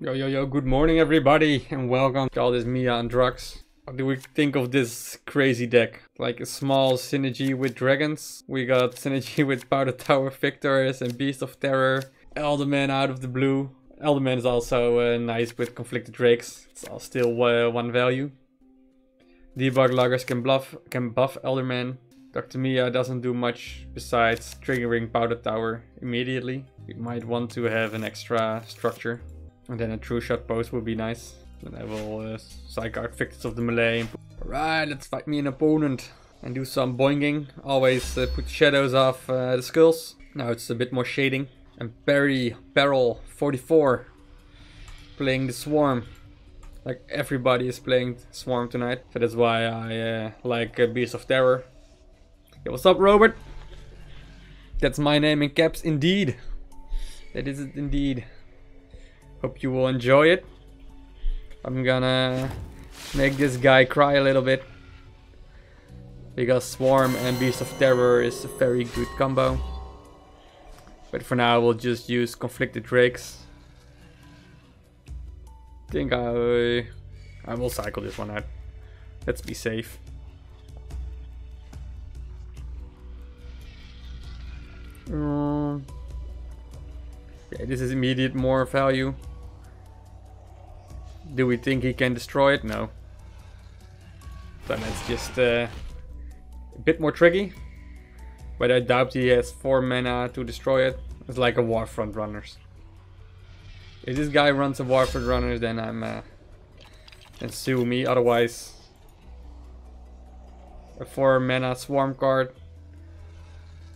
Yo, yo, yo, good morning everybody and welcome to all this Mia and drugs. What do we think of this crazy deck? Like a small synergy with dragons. We got synergy with Powder Tower Victors and Beast of Terror. Elderman out of the blue. Elderman is also nice with Conflicted Drakes. It's all still one value. Debug Loggers can buff Elderman. Dr. Mia doesn't do much besides triggering Powder Tower immediately. We might want to have an extra structure. And then a true shot post would be nice. Then I will psych out Victors of the Melee. Alright, let's fight me an opponent. And do some boinging. Always put shadows off the skulls. Now it's a bit more shading. And Peril 44. Playing the Swarm. Like everybody is playing Swarm tonight. So that's why I like Beast of Terror. Yo, what's up, Robert? That's my name in caps indeed. That is it indeed. Hope you will enjoy it. I'm gonna make this guy cry a little bit. Because Swarm and Beast of Terror is a very good combo. But for now we'll just use Conflicted Drakes. I think I will cycle this one out. Let's be safe. Yeah, this is immediate more value. Do we think he can destroy it? No. So that's just a bit more tricky. But I doubt he has 4 mana to destroy it. It's like a Warfront Runners. If this guy runs a Warfront Runners, then then sue me. Otherwise, a 4 mana Swarm card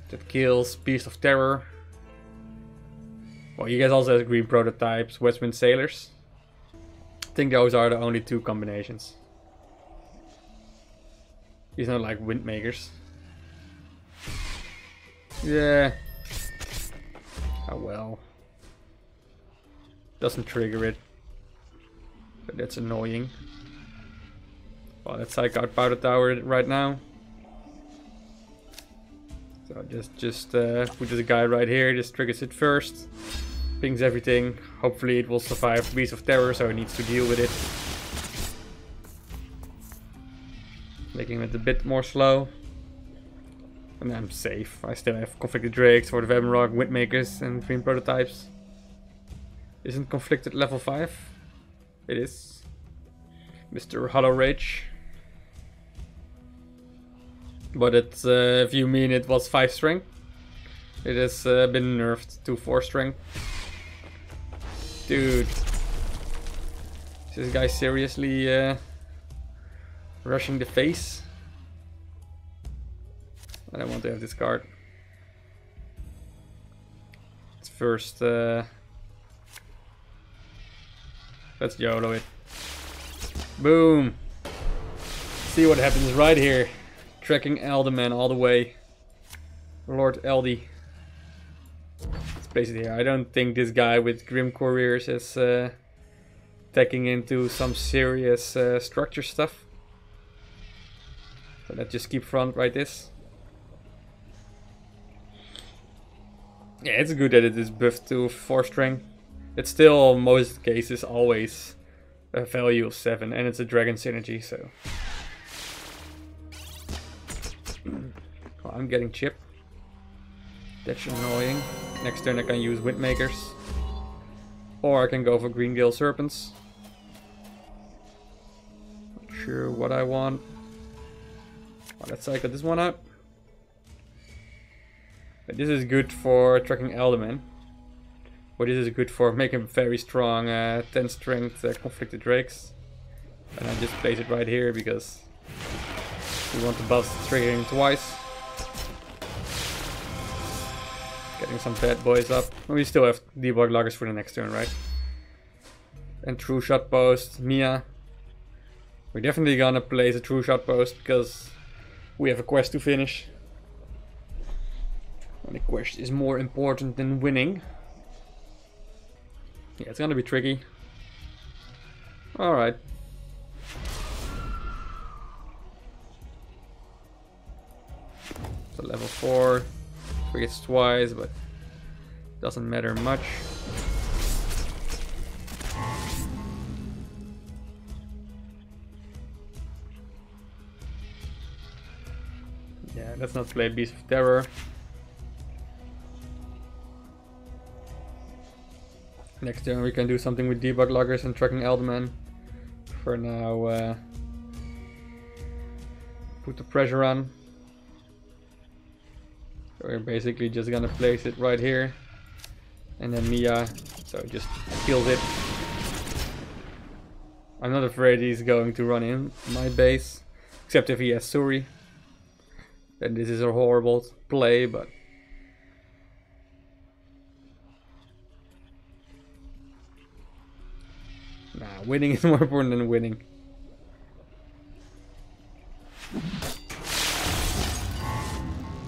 that kills Beast of Terror. Well, you guys also have green prototypes, Westwind Sailors. I think those are the only 2 combinations. These are like Windmakers. Yeah. Oh well. Doesn't trigger it. But that's annoying. Well, let's psych out Powder Tower right now. So just put this guy right here. This triggers it first. Pings everything. Hopefully it will survive Beast of Terror, so it needs to deal with it. Making it a bit more slow. And I'm safe. I still have Conflicted Drakes for the Vemrock, Windmakers and green prototypes. Isn't Conflicted level 5? It is. Mr. Hollow Rage. But it's, if you mean it was 5 strength, it has been nerfed to 4 strength. Dude. Is this guy seriously rushing the face? I don't want to have this card. It's first. Let's YOLO it. Boom. See what happens right here. Tracking Elderman all the way. Lord Eldy. Let's place it here. I don't think this guy with Grim Couriers is taking into some serious structure stuff. So let's just keep front right this. Yeah, it's good that it is buffed to 4 strength. It's still, most cases, always a value of 7. And it's a dragon synergy, so... Well, I'm getting chipped. That's annoying. Next turn I can use Windmakers. Or I can go for Green Gale Serpents. Not sure what I want. Well, let's cycle this one out. But this is good for tracking Elderman. But this is good for making very strong 10 strength Conflicted Drakes. And I just place it right here because we want to bust triggering twice. Getting some bad boys up. We still have Debug Loggers for the next turn, right? And True Shot Post, Mia. We're definitely gonna place a True Shot Post because we have a quest to finish. And the quest is more important than winning. Yeah, it's gonna be tricky. Alright. So level 4. Forgets twice, but doesn't matter much. Yeah, let's not play Beast of Terror. Next turn we can do something with debug loggers and tracking Elderman. For now, put the pressure on. So we're basically just gonna place it right here. And then Mia, so it just kills it. I'm not afraid he's going to run in my base. Except if he has Suri. Then this is a horrible play, but... Nah, winning is more important than winning.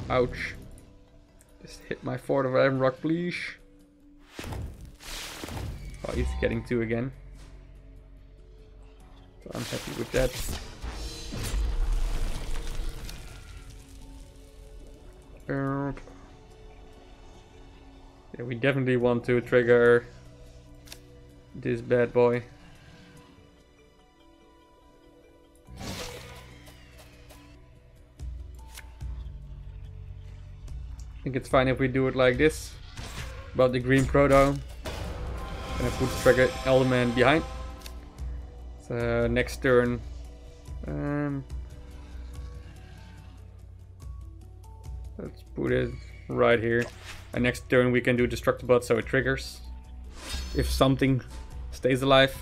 Ouch. Just hit my Fort of Rock, please. Oh, he's getting 2 again. So I'm happy with that. Yeah, we definitely want to trigger this bad boy. I think it's fine if we do it like this. About the green proto. And I put trigger Elderman behind. So next turn. Let's put it right here. And next turn we can do Destructibot so it triggers. If something stays alive.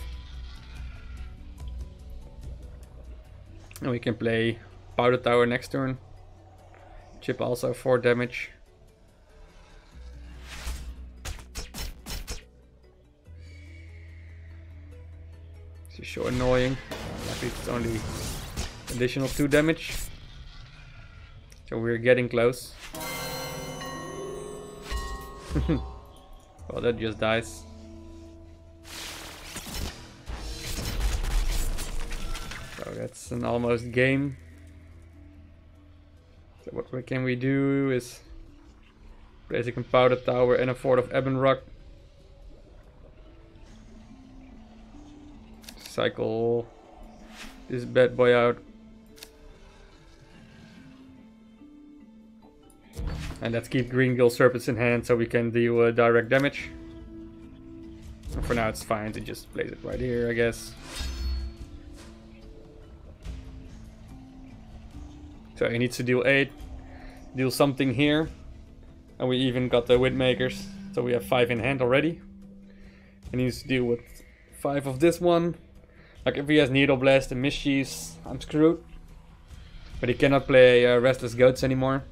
And we can play Powder Tower next turn. Chip also 4 damage. This is so annoying. Luckily it's only additional 2 damage. So we're getting close. Well, that just dies. So that's an almost game. So what can we do is place a Powder Tower and a Fort of Ebon Rock. Cycle this bad boy out. And let's keep Green Gill Serpents in hand so we can deal direct damage. And for now it's fine to just place it right here, I guess. So he needs to deal 8. Deal something here. And we even got the Windmakers. So we have 5 in hand already. And he needs to deal with 5 of this one. Like if he has Needle Blast and Mischiefs, I'm screwed. But he cannot play Restless Goats anymore.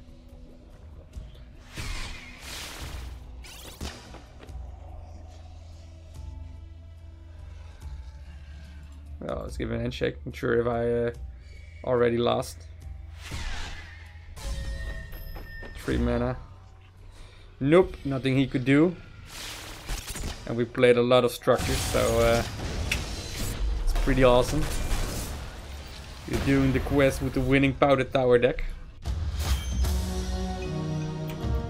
Well, let's give it a handshake. Not sure if I already lost. 3 mana. Nope, nothing he could do. And we played a lot of structures, so it's pretty awesome. You're doing the quest with the winning Powder Tower deck.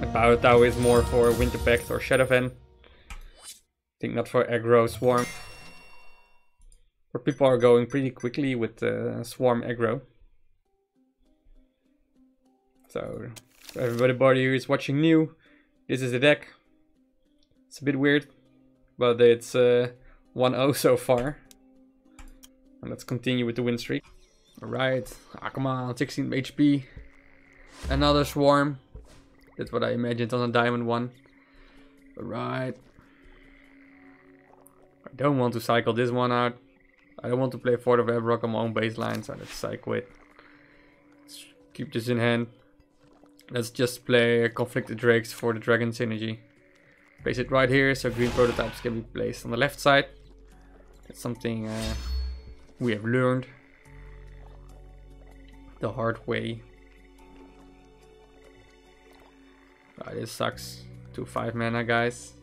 The Powder Tower is more for Winter Pact or Shadowfen. I think not for aggro Swarm. Where people are going pretty quickly with Swarm aggro. So, for everybody who is watching new, this is the deck. It's a bit weird, but it's 1-0 so far. And let's continue with the win streak. Alright, come on, 16 HP. Another Swarm. That's what I imagined on a Diamond one. Alright. I don't want to cycle this one out. I don't want to play Fort of Ebrock on my own baseline, so let's cycle it. Let's keep this in hand. Let's just play Conflicted Drakes for the Dragon Synergy. Place it right here, so green prototypes can be placed on the left side. That's something we have learned the hard way. This sucks. 2 5 mana, guys.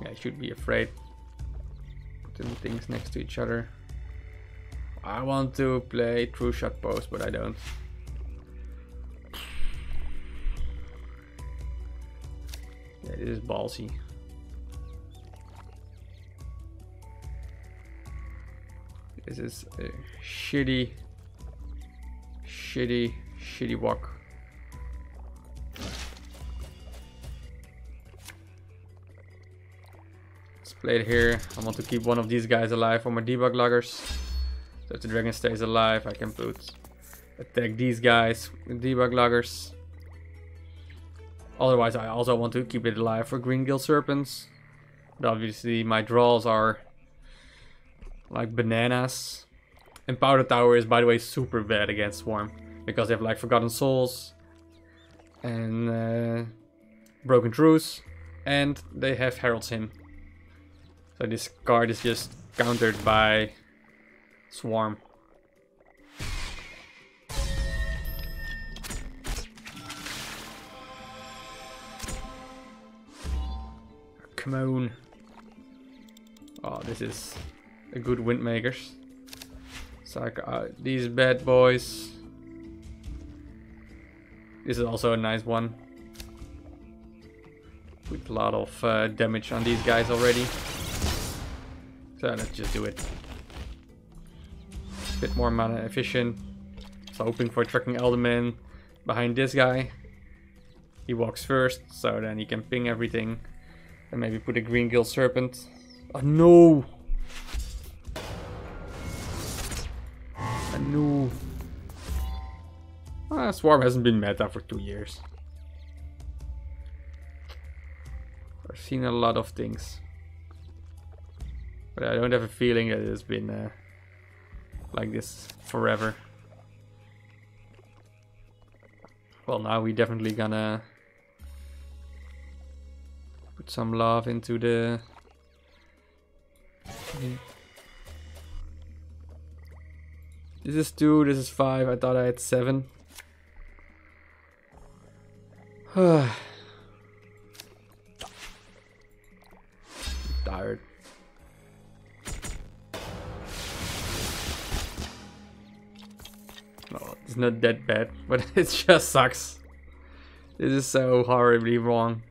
Yeah, I should be afraid. Putting things next to each other. I want to play True Shot Post, but I don't. Yeah, this is ballsy. This is a shitty walk. Let's play it here. I want to keep one of these guys alive for my debug loggers. So if the dragon stays alive, I can attack these guys with debug loggers. Otherwise, I also want to keep it alive for green gill serpents. But obviously, my draws are like bananas. And Powder Tower is, by the way, super bad against Swarm. Because they have like Forgotten Souls and Broken Truce. And they have Herald's Hymn. So this card is just countered by Swarm. Come on. Oh, this is a good Windmakers. Psych these bad boys. This is also a nice one. With a lot of damage on these guys already. So let's just do it. Bit more mana efficient. So hoping for Trucking Elderman behind this guy. He walks first, so then he can ping everything. And maybe put a green gill serpent. Oh no! No. Swarm hasn't been meta for 2 years. I've seen a lot of things. But I don't have a feeling that it's been like this forever. Well, now we definitely gonna put some love into the... This is 2, this is 5, I thought I had 7. Tired. No, it's not that bad, but it just sucks. This is so horribly wrong.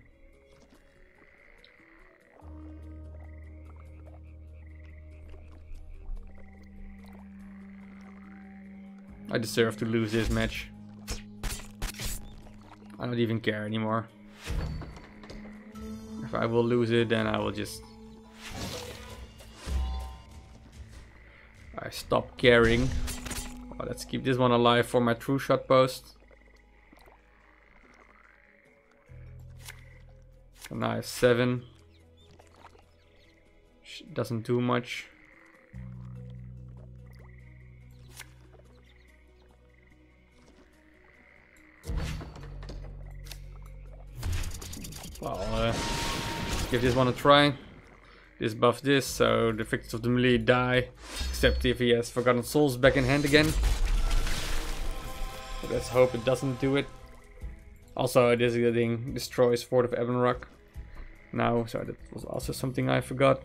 I deserve to lose this match. I don't even care anymore. If I will lose it, then I will just... I stop caring. Well, let's keep this one alive for my true shot post. So now I have 7. Doesn't do much. Well, give this one a try. This buffs this, so the victors of the melee die, except if he has Forgotten Souls back in hand again. But let's hope it doesn't do it. Also, this thing destroys Fort of Ebonrock now, so that was also something I forgot.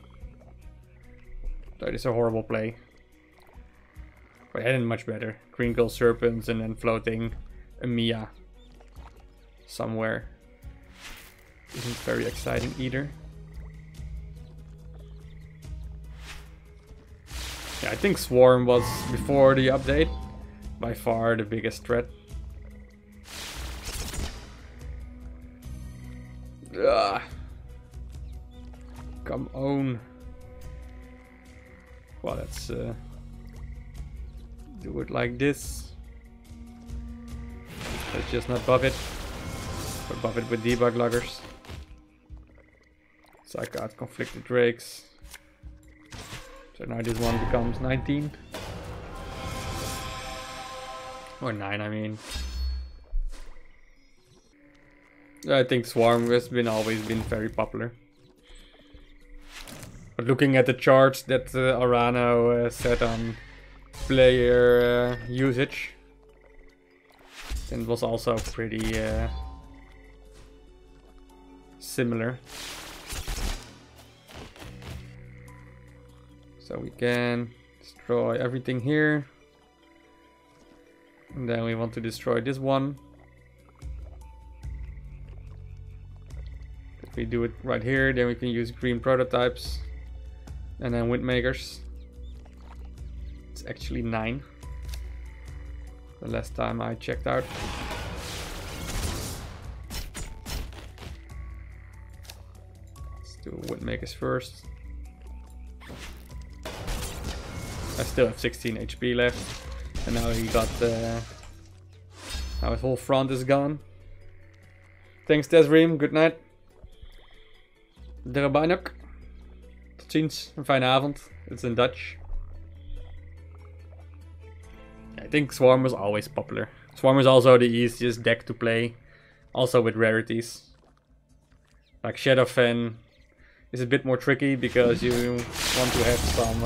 That is a horrible play. But I had it much better. Green Gill Serpents and then floating a Mia somewhere. Isn't very exciting either. Yeah, I think Swarm was, before the update, by far the biggest threat. Ugh. Come on. Well, let's do it like this. Let's just not buff it, but buff it with debug loggers. So I got Conflicted Drakes. So now this one becomes 19. Or 9, I mean. I think Swarm has always been very popular. But looking at the charts that Arano set on player usage, it was also pretty similar. So we can destroy everything here. And then we want to destroy this one. If we do it right here, then we can use green prototypes. And then Windmakers. It's actually 9. The last time I checked out. Let's do Windmakers first. I still have 16 HP left. And now he got now his whole front is gone. Thanks Desream, good night. Derabainak. Tot ziens, een fijne avond. It's in Dutch. I think Swarm was always popular. Swarm is also the easiest deck to play. Also with rarities. Like Shadowfen is a bit more tricky because you want to have some...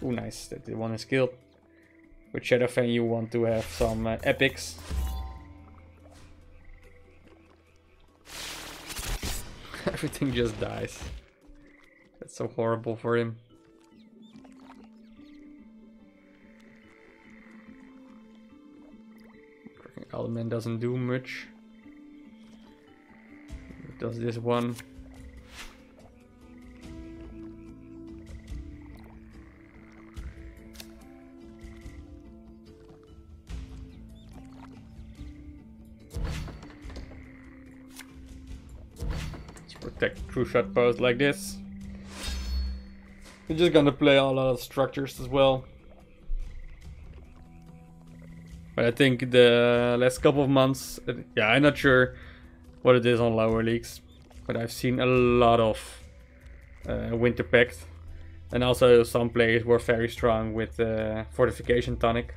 oh nice, that the one is killed. With Shadowfen you want to have some epics. Everything just dies. That's so horrible for him. Element doesn't do much. It does this one. Let's protect true shot post like this. We're just gonna play a lot of structures as well. But I think the last couple of months, yeah, I'm not sure what it is on lower leagues, but I've seen a lot of Winter Pact, and also some players were very strong with Fortification Tonic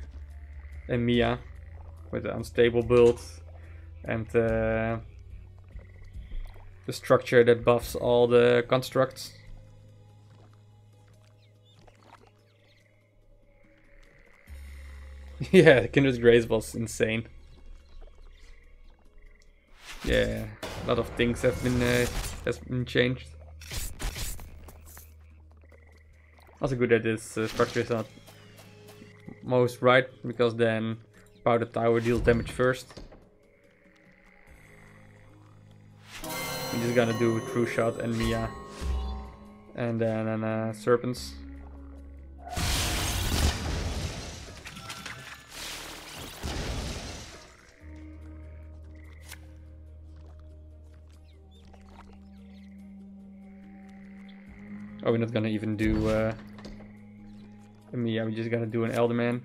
and Mia with the unstable build and the structure that buffs all the constructs. Yeah, Kindred's Grace was insane. Yeah, a lot of things have been changed. Also good that this structure is not most right, because then Powder Tower deals damage first. I'm just gonna do True Shot and Mia, and then Serpents. Oh, we're not gonna even do a Mia, we're just gonna do an Elderman.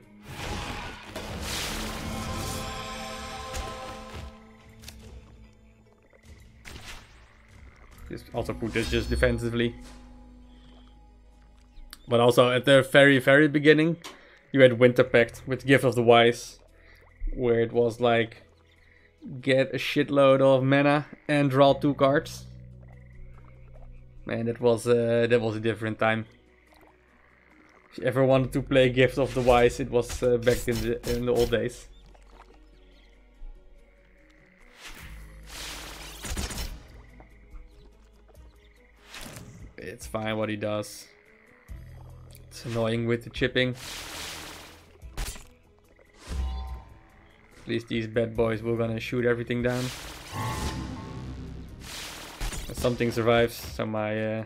Just also put this just defensively. But also at the very beginning, you had Winter Pact with Gift of the Wise, where it was like, get a shitload of mana and draw 2 cards. Man, that was a different time. If you ever wanted to play Gift of the Wise, it was back in the old days. It's fine what he does. It's annoying with the chipping. At least these bad boys were gonna shoot everything down. Something survives, so my I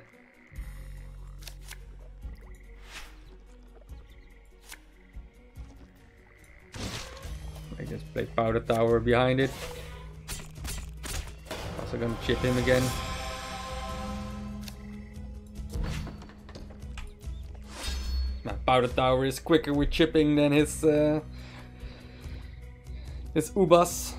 just play Powder Tower behind it. Also gonna chip him again. Now Powder Tower is quicker with chipping than his Ubas.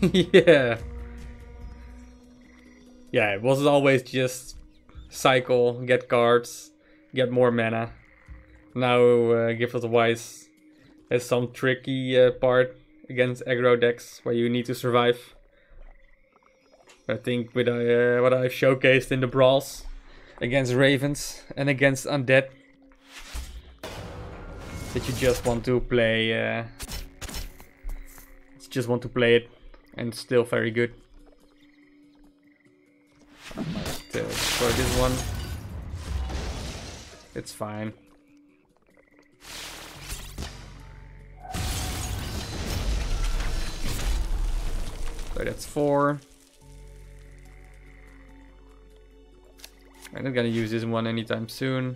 Yeah. Yeah, it was always just cycle, get cards, get more mana. Now Gift of the Wise has some tricky part against aggro decks where you need to survive. I think with what I've showcased in the brawls against Ravens and against Undead, that you just want to play it. And it's still very good. I might destroy this one. It's fine. So that's 4. I'm not gonna use this one anytime soon.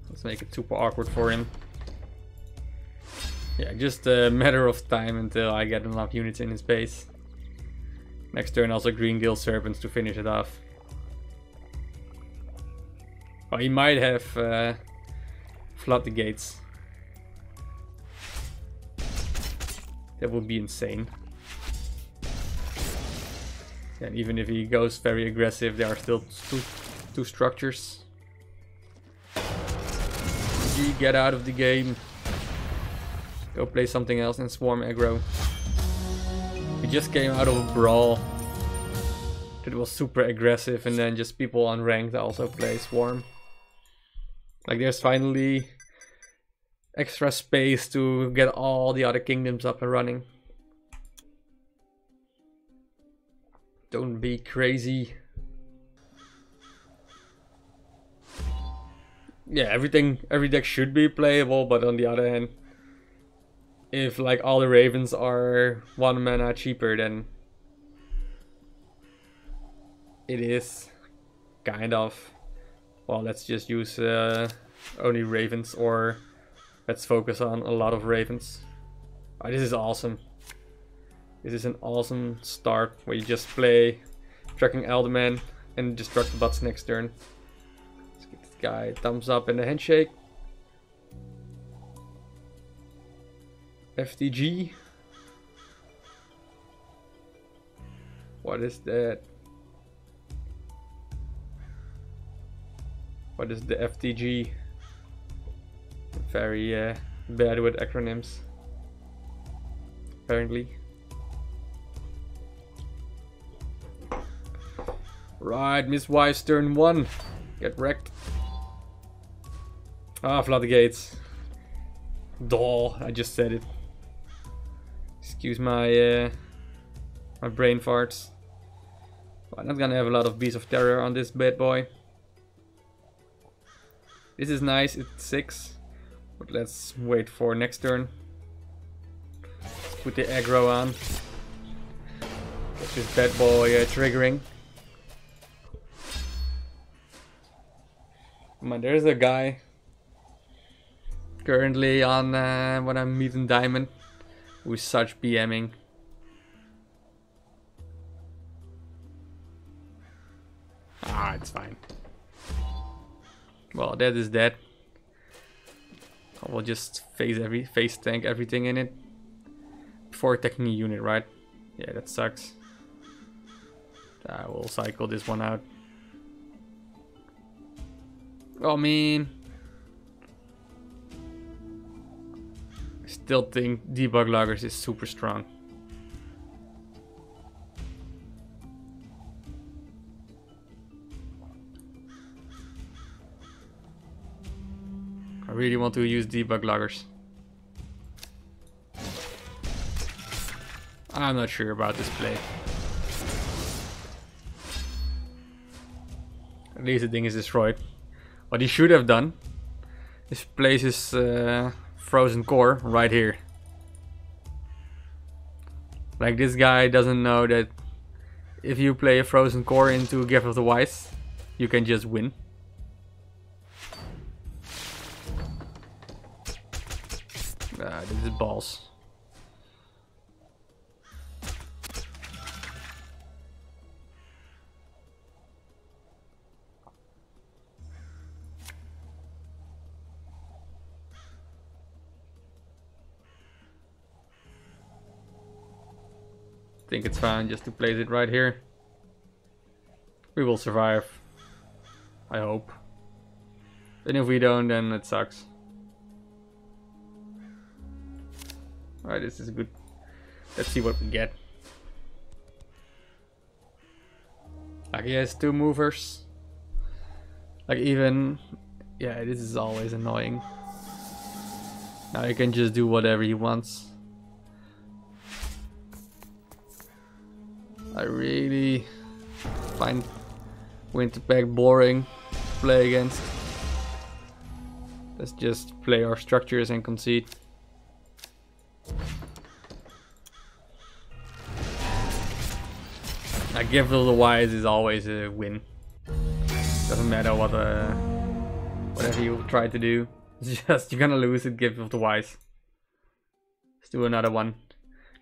Let's make it super awkward for him. Yeah, just a matter of time until I get enough units in his base. Next turn also Green Gill Serpents to finish it off. Oh, he might have flood the gates. That would be insane. And even if he goes very aggressive, there are still two structures. G, get out of the game. Go play something else and swarm aggro. We just came out of a brawl that was super aggressive, and then just people on ranked also play swarm. Like there's finally extra space to get all the other kingdoms up and running. Don't be crazy. Yeah, every deck should be playable, but on the other hand, if like all the ravens are 1 mana cheaper, then it is kind of, well, let's just use only ravens, or let's focus on a lot of ravens. Oh, this is awesome. This is an awesome start where you just play Tracking Elderman and destruct the bots next turn. Let's give this guy a thumbs up and a handshake. FTG. What is that? What is the FTG? Very bad with acronyms, apparently. Right, Miss Wise turn 1. Get wrecked. Ah, floodgates. Doll, I just said it. Excuse my my brain farts. I'm not gonna have a lot of Beasts of Terror on this bad boy. This is nice, it's 6. But let's wait for next turn. Let's put the aggro on. Get this bad boy triggering. Come on, there's a guy currently on when I'm meeting Diamond who is such BMing. Ah, it's fine. Well, that is that. I will just face tank everything in it before attacking a unit, right? Yeah, that sucks. I will cycle this one out. Oh man, I still think debug loggers is super strong. I really want to use debug loggers. I'm not sure about this play. At least the thing is destroyed. What he should have done is place his frozen core right here. Like, this guy doesn't know that if you play a frozen core into Gift of the Wise, you can just win. This is balls. I think it's fine just to place it right here. We will survive, I hope. And if we don't, then it sucks. Alright, this is good. Let's see what we get. Like, he has 2 movers. Like, even... yeah, this is always annoying. Now he can just do whatever he wants. I really find Winterpack boring to play against. Let's just play our structures and concede. A Gift of the Wise is always a win. Doesn't matter what whatever you try to do. It's just you're gonna lose at Gift of the Wise. Let's do another one.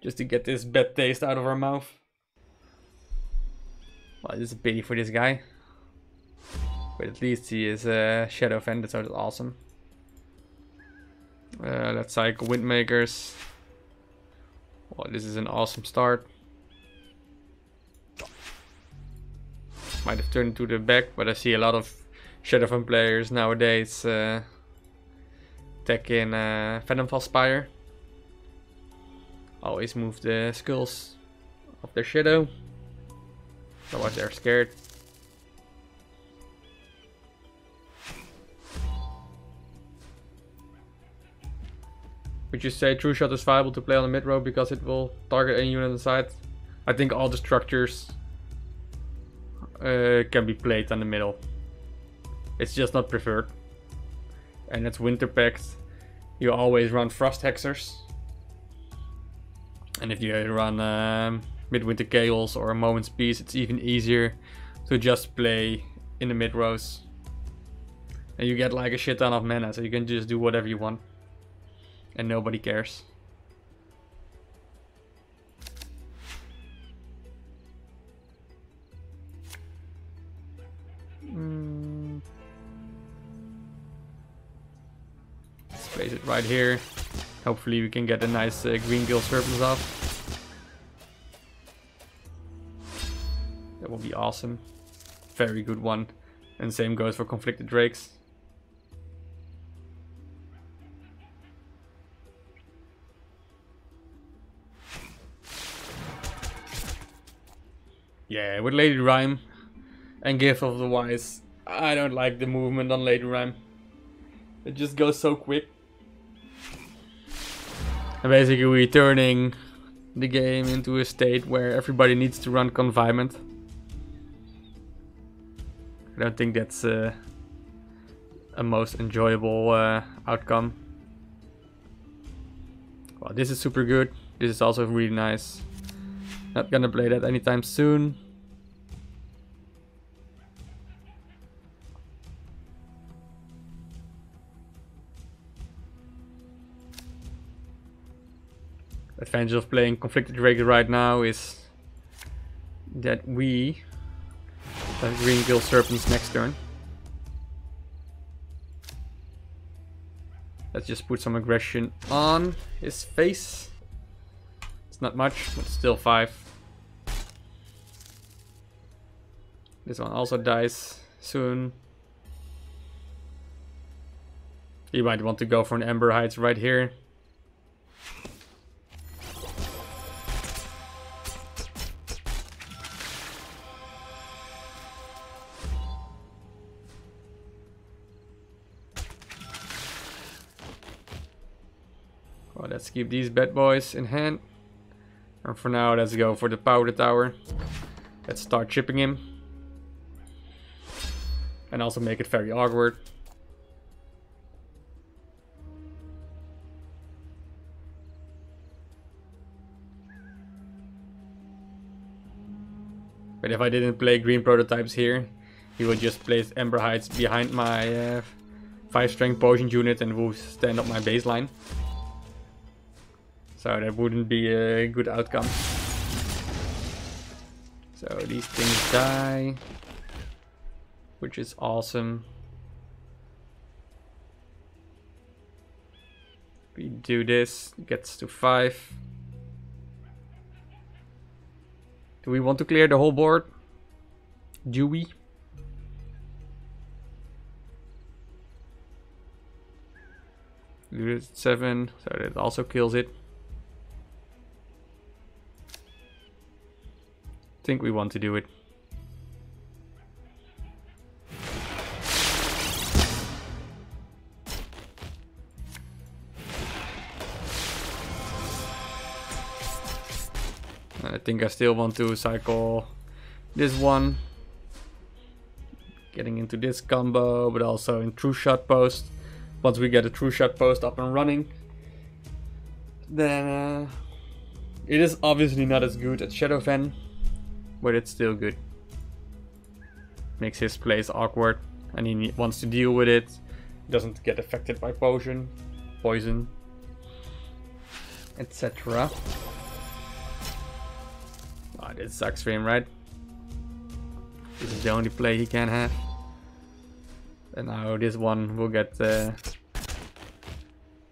Just to get this bad taste out of our mouth. Well, this is a pity for this guy. But at least he is Shadow Vendor, so that's awesome. Let's cycle Windmakers. Well, this is an awesome start. Might have turned to the back, but I see a lot of Shadowfan players nowadays tech in Venomfall Spire. Always move the skulls of their shadow, otherwise they're scared. Would you say True Shot is viable to play on the mid row because it will target any unit on the side? I think all the structures can be played on the middle. It's just not preferred. And it's Winter Pact. You always run Frost Hexers. And if you run Midwinter Chaos or a Moment's Peace, it's even easier to just play in the mid rows. And you get like a shit ton of mana, so you can just do whatever you want. And nobody cares. Let's place it right here. Hopefully we can get a nice green gill serpents off. That will be awesome. Very good one. And same goes for conflicted drakes. Yeah, with Lady Rhyme and Gift of the Wise, I don't like the movement on Lady Rhyme. It just goes so quick. And basically we're turning the game into a state where everybody needs to run confinement. I don't think that's a most enjoyable outcome. Well, this is super good. This is also really nice. Not gonna play that anytime soon. Advantage of playing Conflicted Drake right now is that we have Green Gill Serpents next turn. Let's just put some aggression on his face. It's not much, but still 5. This one also dies soon. You might want to go for an Ember Heights right here. Well, let's keep these bad boys in hand. And for now, let's go for the Powder Tower. Let's start chipping him. And also make it very awkward. But if I didn't play green prototypes here, he would just place Ember Heights behind my 5 strength potion unit and will stand up my baseline. So that wouldn't be a good outcome. So these things die, which is awesome. We do this, gets to 5. Do we want to clear the whole board? Do we? Do it at 7, so that also kills it. I think we want to do it. I think I still want to cycle this one. Getting into this combo, but also in True Shot post. Once we get a true shot post up and running, then it is obviously not as good as Shadowfen, but it's still good. Makes his plays awkward, and he wants to deal with it. Doesn't get affected by poison, etc. Oh, this sucks for him, right? This is the only play he can have. And now this one will get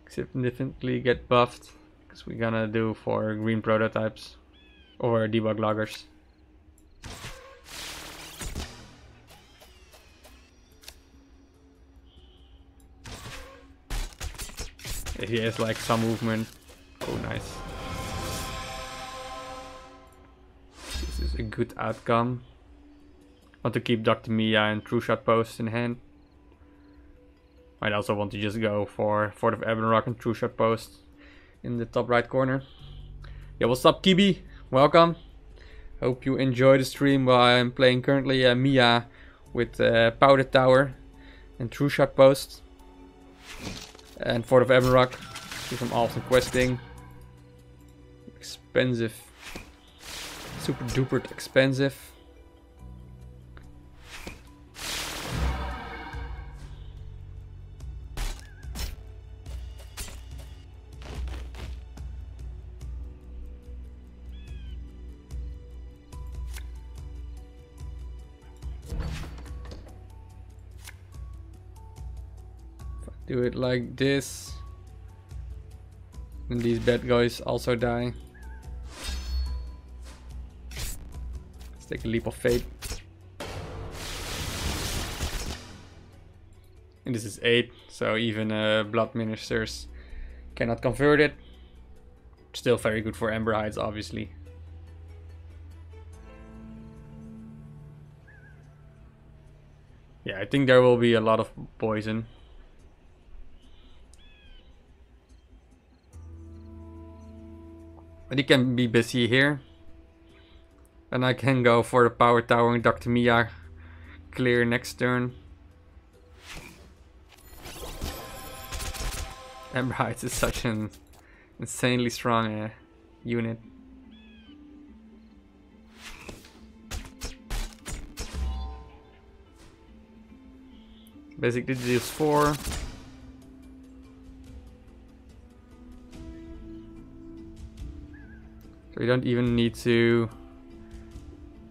significantly get buffed, because we're gonna do for green prototypes or debug loggers. He has like some movement. Oh, nice. This is a good outcome. Want to keep Dr. Mia and True Shot posts in hand. Might also want to just go for Fort of Ebonrock and True Shot post in the top right corner. Yeah, what's up, Kibi? Welcome. Hope you enjoy the stream while I'm playing currently Mia with Powder Tower and True Shot post. And Fort of Ebonrock. Do some awesome questing. Expensive. Super duper expensive. Do it like this, and these bad guys also die. Let's take a leap of faith. And this is 8, so even blood ministers cannot convert it. Still very good for Ember Hides, obviously. Yeah, I think there will be a lot of poison. But he can be busy here. And I can go for the Power Tower and Dr. Mia clear next turn. Ember Hides is such an insanely strong unit. Basically deals 4. So we don't even need to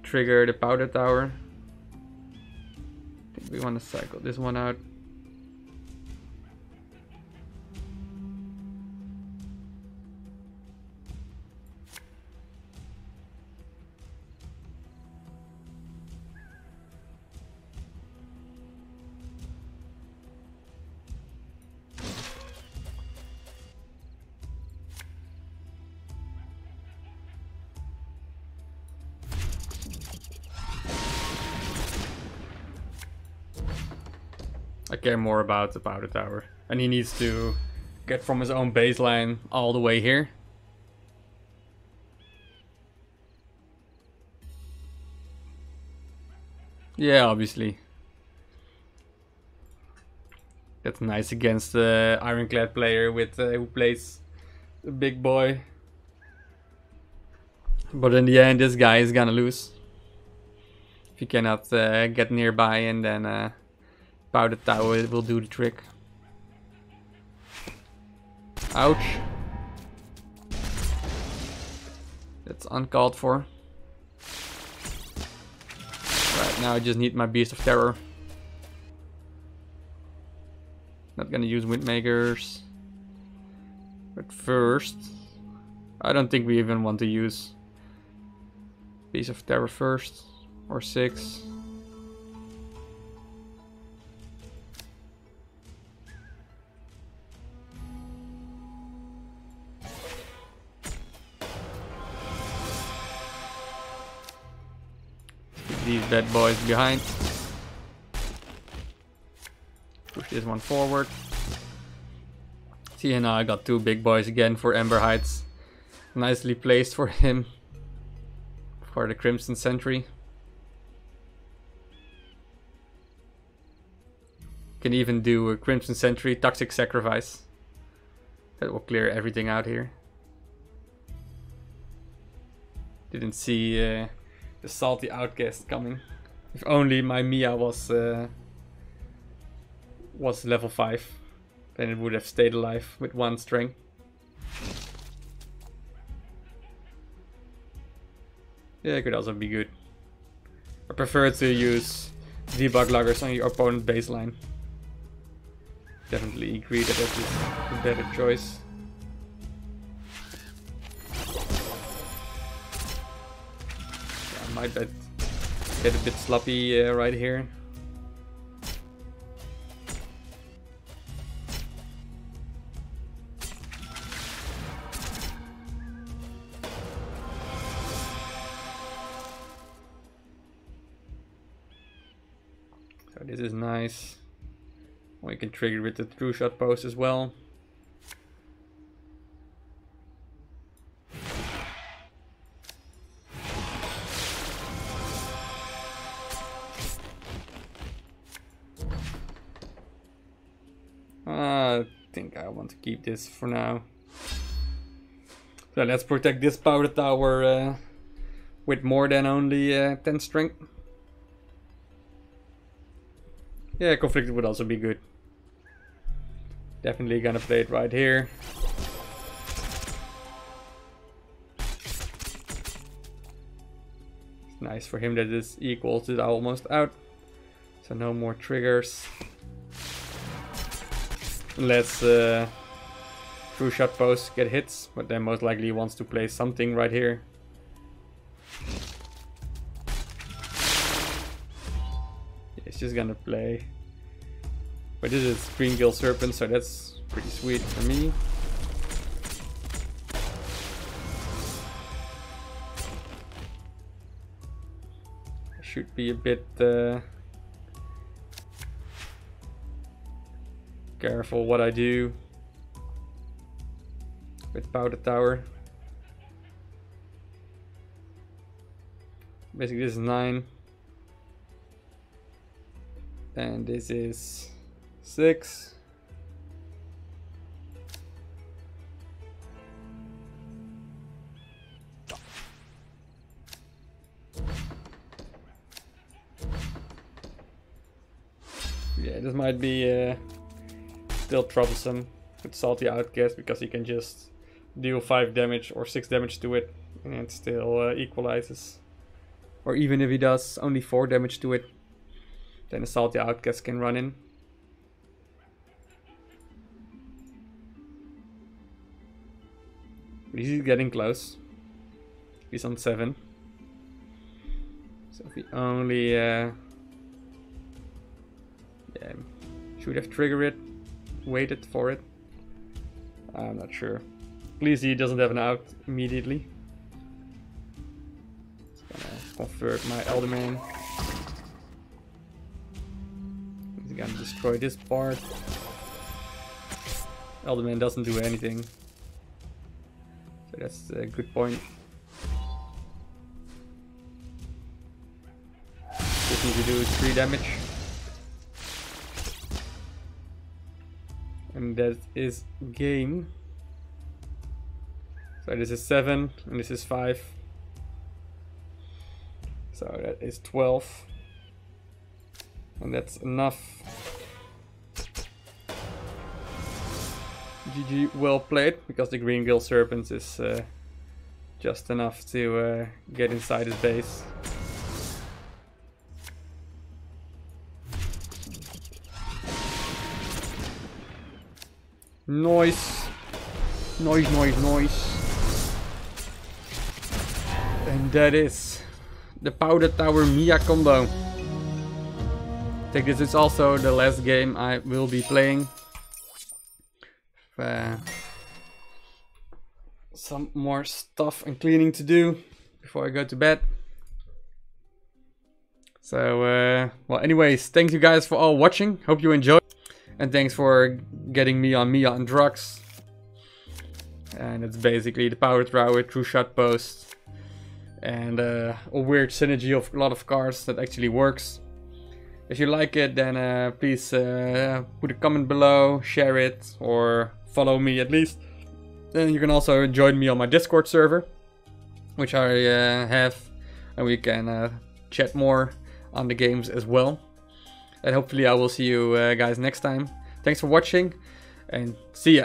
trigger the Powder Tower. I think we want to cycle this one out. I care more about the Powder Tower. And he needs to get from his own baseline all the way here. Yeah, obviously. That's nice against the Ironclad player with who plays the big boy. But in the end, this guy is gonna lose. If he cannot get nearby, and then Powder Tower will do the trick. Ouch. That's uncalled for. Right now I just need my Beast of Terror. Not gonna use Windmakers. But first, I don't think we even want to use Beast of Terror first. Or 6. These bad boys behind. Push this one forward. See, and now I got 2 big boys again for Ember Hides. Nicely placed for him. For the Crimson Sentry. Can even do a Crimson Sentry, Toxic Sacrifice. That will clear everything out here. Didn't see the Salty Outcast coming. If only my Mia was level 5. Then it would have stayed alive with 1 strength. Yeah, it could also be good. I prefer to use debug loggers on your opponent baseline. Definitely agree that that is a better choice. Yeah, I might get a bit sloppy right here. So this is nice. Or you can trigger with the true shot post as well. I think I want to keep this for now. So let's protect this powder tower with more than only 10 strength. Yeah, conflicted would also be good. Definitely gonna play it right here. It's nice for him that it's equal to the almost out. So no more triggers. Unless true shot posts get hits, but then most likely he wants to play something right here. Yeah, he's just gonna play. But this is Green Gill Serpent, so that's pretty sweet for me. I should be a bit careful what I do with Powder Tower. Basically this is 9. And this is 6. Yeah, this might be still troublesome with Salty Outcast because he can just deal 5 damage or 6 damage to it and it still equalizes. Or even if he does only 4 damage to it, then the Salty Outcast can run in. But he's getting close. He's on 7. So if he only yeah, should have triggered it, waited for it. I'm not sure. At least he doesn't have an out immediately. Just gonna convert my Elderman. He's gonna destroy this part. Elderman doesn't do anything. So that's a good point. Just need to do 3 damage. And that is game. So this is 7 and this is 5. So that is 12. And that's enough. GG, well played, because the Green Gill Serpents is just enough to get inside his base. Noise. Noise. And that is the Powder Tower Mia combo. I think this is also the last game I will be playing. Some more stuff and cleaning to do before I go to bed. So, well, anyways, thank you guys for all watching. Hope you enjoyed. And thanks for getting me on Mia and Drugs. And it's basically the Powder Tower, True Shot Post, and a weird synergy of a lot of cards that actually works. If you like it, then please put a comment below, share it, or follow me at least. Then you can also join me on my Discord server, which I have, and we can chat more on the games as well. And hopefully I will see you guys next time. Thanks for watching, and see ya!